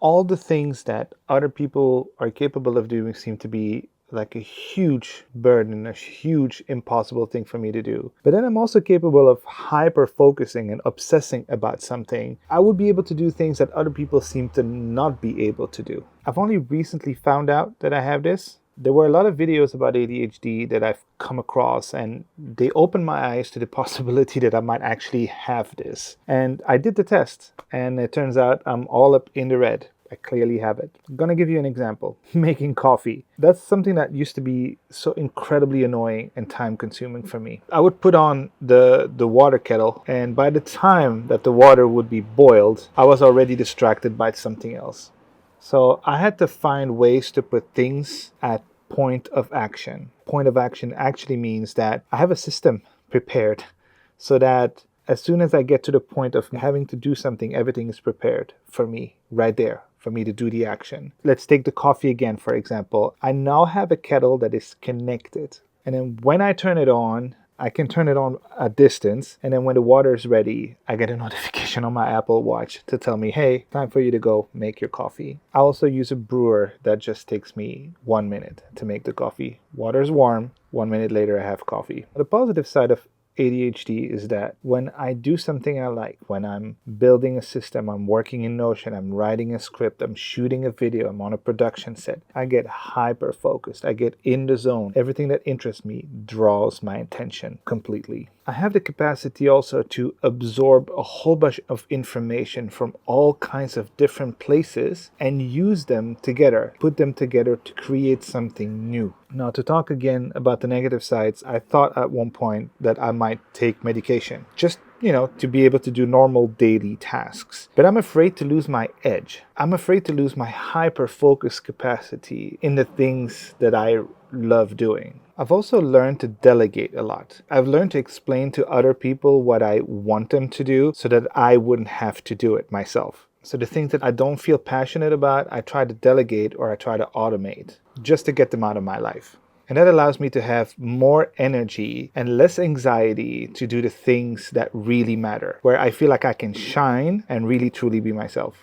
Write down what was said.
All the things that other people are capable of doing seem to be like a huge burden, a huge impossible thing for me to do. But then I'm also capable of hyper focusing and obsessing about something. I would be able to do things that other people seem to not be able to do. I've only recently found out that I have this. There were a lot of videos about ADHD that I've come across, and they opened my eyes to the possibility that I might actually have this. And I did the test, and it turns out I'm all up in the red. I clearly have it. I'm gonna give you an example. Making coffee. That's something that used to be so incredibly annoying and time consuming for me. I would put on the water kettle, and by the time that the water would be boiled, I was already distracted by something else. So I had to find ways to put things at point of action. Point of action actually means that I have a system prepared so that as soon as I get to the point of having to do something, everything is prepared for me right there, for me to do the action. Let's take the coffee again, for example. I now have a kettle that is connected. And then when I turn it on, I can turn it on a distance, and then when the water is ready, I get a notification on my Apple Watch to tell me, hey, time for you to go make your coffee. I also use a brewer that just takes me 1 minute to make the coffee. Water's warm, 1 minute later I have coffee. The positive side of ADHD is that when I do something I like, when I'm building a system, I'm working in Notion, I'm writing a script, I'm shooting a video, I'm on a production set, I get hyper focused, I get in the zone. Everything that interests me draws my attention completely. I have the capacity also to absorb a whole bunch of information from all kinds of different places and use them together, put them together to create something new. Now, to talk again about the negative sides, I thought at one point that I might take medication, just to be able to do normal daily tasks. But I'm afraid to lose my edge. I'm afraid to lose my hyper-focus capacity in the things that I love doing. I've also learned to delegate a lot. I've learned to explain to other people what I want them to do so that I wouldn't have to do it myself. So the things that I don't feel passionate about, I try to delegate or I try to automate just to get them out of my life. And that allows me to have more energy and less anxiety to do the things that really matter, where I feel like I can shine and really truly be myself.